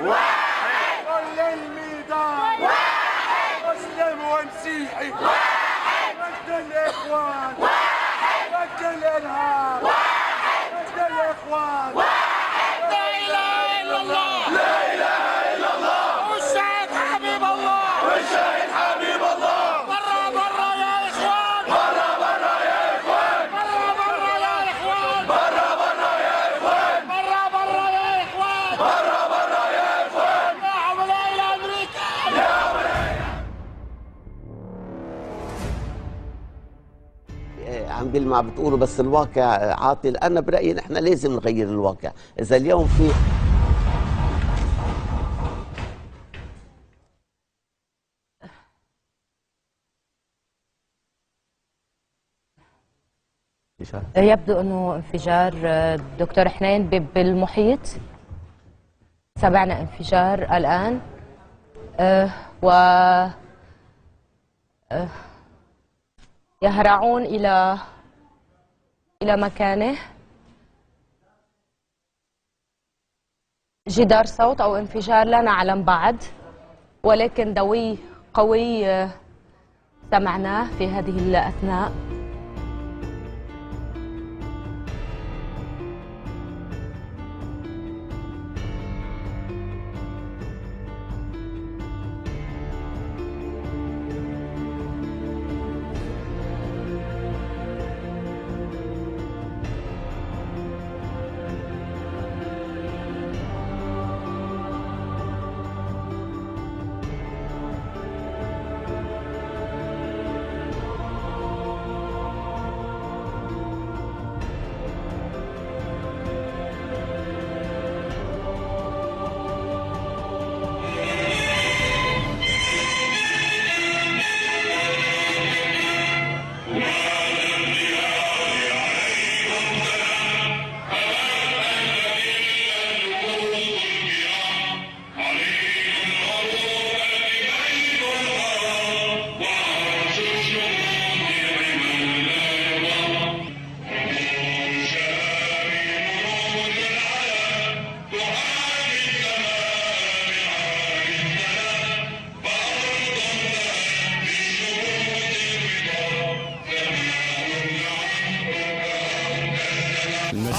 واحد. كل الميدان واحد. مسلم ومسيحي واحد. ضد الإخوان واحد. ضد الإرهاب واحد. ضد الإخوان واحد. لا إله إلا الله. لا إله إلا الله. والشهيد حبيب الله. والشهيد حبيب الله. برا برا يا إخوان. برا برا يا إخوان. برا برا يا إخوان. برا برا يا إخوان. برا برا يا إخوان. برا برا يا إخوان. يا عملاء الأمريكا. يا عم بيلمع بتقولوا بس الواقع عاطل. أنا برأيي نحن لازم نغير الواقع. إذا اليوم في يبدو أنه انفجار دكتور حنين بالمحيط. سمعنا انفجار الآن و يهرعون إلى مكانه. جدار صوت أو انفجار لا نعلم بعد، ولكن دوي قوي سمعناه في هذه الأثناء.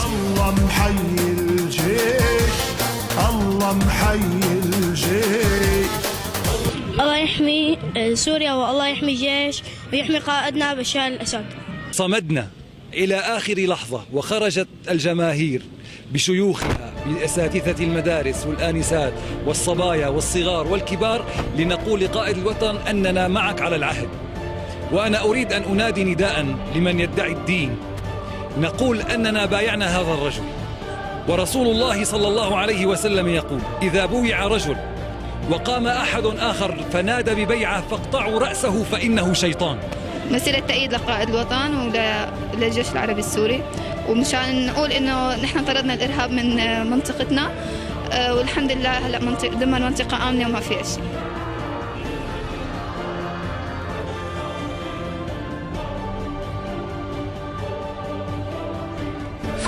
الله محيي الجيش، الله محيي الجيش. الله يحمي سوريا والله يحمي الجيش ويحمي قائدنا بشار الأسد. صمدنا إلى آخر لحظة، وخرجت الجماهير بشيوخها بأساتذة المدارس والآنسات والصبايا والصغار والكبار لنقول لقائد الوطن أننا معك على العهد. وأنا أريد أن أنادي نداء لمن يدعي الدين، نقول أننا بايعنا هذا الرجل، ورسول الله صلى الله عليه وسلم يقول: إذا بويع رجل وقام أحد آخر فنادى ببيعة فاقطعوا رأسه فإنه شيطان. مسيرة تأييد لقائد الوطن وللجيش العربي السوري، ومشان نقول إنه نحن طردنا الإرهاب من منطقتنا، والحمد لله هلا ضمن منطقة آمنة وما فيها شيء.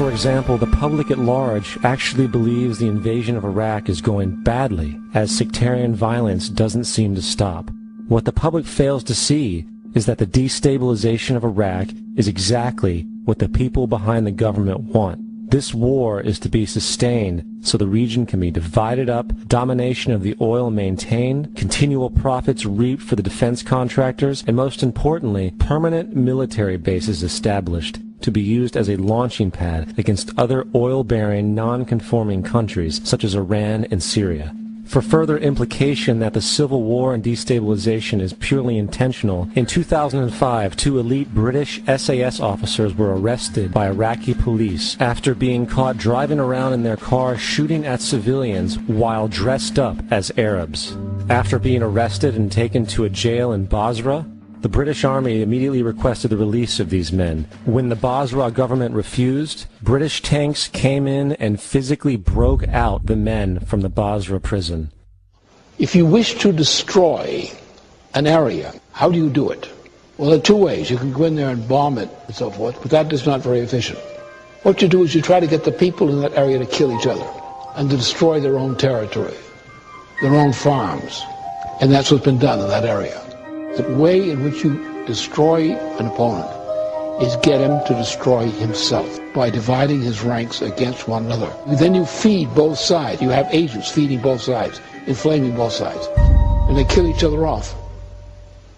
For example, the public at large actually believes the invasion of Iraq is going badly, as sectarian violence doesn't seem to stop. What the public fails to see is that the destabilization of Iraq is exactly what the people behind the government want. This war is to be sustained so the region can be divided up, domination of the oil maintained, continual profits reaped for the defense contractors, and most importantly, permanent military bases established to be used as a launching pad against other oil-bearing, non-conforming countries such as Iran and Syria. For further implication that the civil war and destabilization is purely intentional, in 2005, 2 elite British SAS officers were arrested by Iraqi police after being caught driving around in their car shooting at civilians while dressed up as Arabs. After being arrested and taken to a jail in Basra, the British Army immediately requested the release of these men. When the Basra government refused, British tanks came in and physically broke out the men from the Basra prison. If you wish to destroy an area, how do you do it? Well, there are 2 ways. You can go in there and bomb it and so forth, but that is not very efficient. What you do is you try to get the people in that area to kill each other and to destroy their own territory. their own farms. And that's what's been done in that area. The way in which you destroy an opponent is get him to destroy himself by dividing his ranks against one another. Then you feed both sides. You have agents feeding both sides, inflaming both sides. And they kill each other off.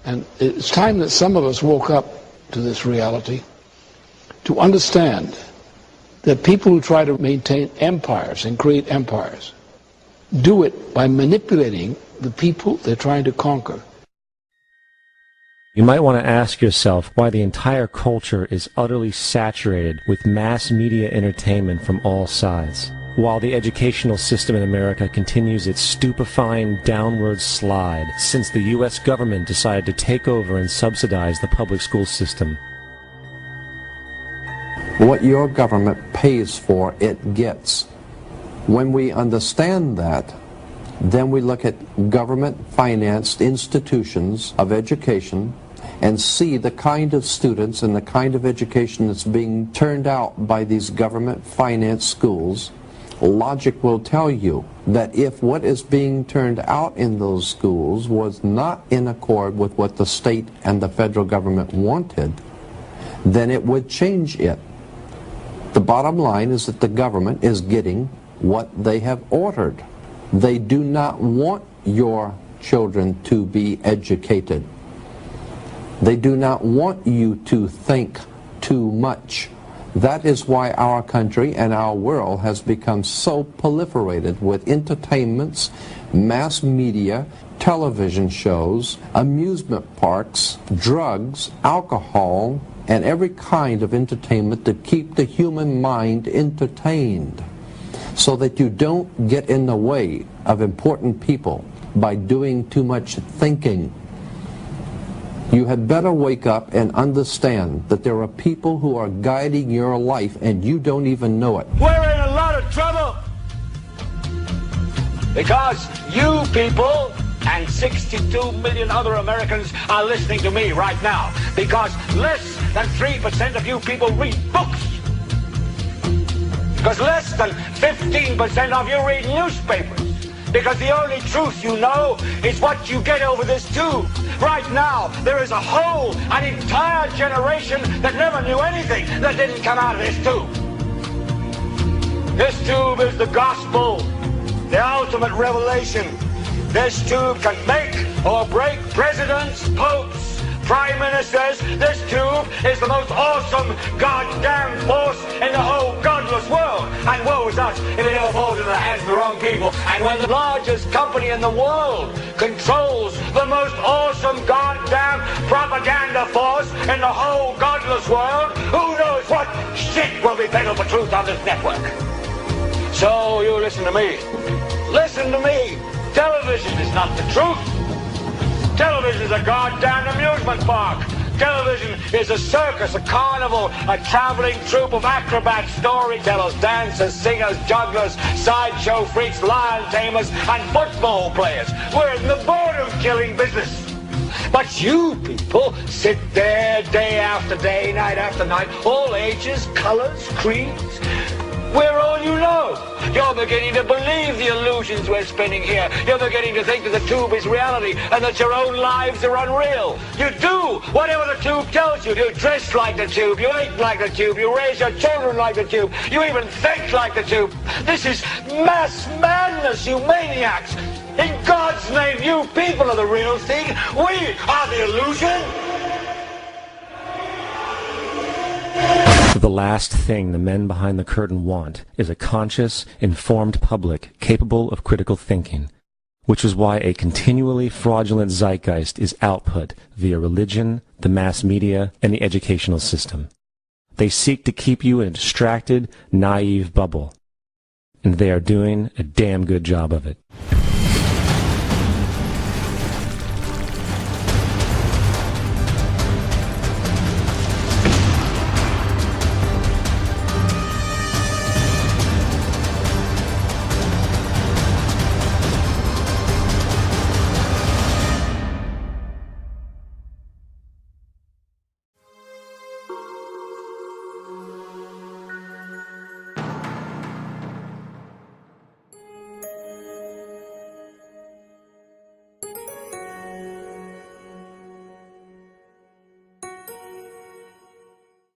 And it's time that some of us woke up to this reality, to understand that people who try to maintain empires and create empires do it by manipulating the people they're trying to conquer. You might want to ask yourself why the entire culture is utterly saturated with mass media entertainment from all sides, while the educational system in America continues its stupefying downward slide since the U.S. government decided to take over and subsidize the public school system. What your government pays for, it gets. When we understand that, then we look at government-financed institutions of education and see the kind of students and the kind of education that's being turned out by these government-financed schools. Logic will tell you that if what is being turned out in those schools was not in accord with what the state and the federal government wanted, then it would change it. The bottom line is that the government is getting what they have ordered. They do not want your children to be educated. They do not want you to think too much. That is why our country and our world has become so proliferated with entertainments, mass media, television shows, amusement parks, drugs, alcohol, and every kind of entertainment to keep the human mind entertained, so that you don't get in the way of important people by doing too much thinking. You had better wake up and understand that there are people who are guiding your life and you don't even know it. We're in a lot of trouble because you people and 62 million other Americans are listening to me right now, because less than 3% of you people read books, because less than 15% of you read newspapers, because the only truth you know is what you get over this tube. Right now, there is an entire generation that never knew anything that didn't come out of this tube. This tube is the gospel, the ultimate revelation. This tube can make or break presidents, popes, prime ministers. This tube is the most awesome goddamn force in the whole godless world. And woe is us if it ever falls into the hands of the wrong people. And when the largest company in the world controls the most awesome goddamn propaganda force in the whole godless world, who knows what shit will be peddled for truth on this network. So you listen to me. Listen to me. Television is not the truth. Television is a goddamn amusement park. Television is a circus, a carnival, a traveling troupe of acrobats, storytellers, dancers, singers, jugglers, sideshow freaks, lion tamers, and football players. We're in the boredom-killing business. But you people sit there day after day, night after night, all ages, colors, creeds. We're all you know. You're beginning to believe the illusions we're spinning here. You're beginning to think that the tube is reality and that your own lives are unreal. You do whatever the tube tells you. You dress like the tube. You eat like the tube. You raise your children like the tube. You even think like the tube. This is mass madness, you maniacs. In God's name, you people are the real thing. We are the illusion. The last thing the men behind the curtain want is a conscious, informed public capable of critical thinking, which is why a continually fraudulent zeitgeist is output via religion, the mass media, and the educational system. They seek to keep you in a distracted, naive bubble, and they are doing a damn good job of it.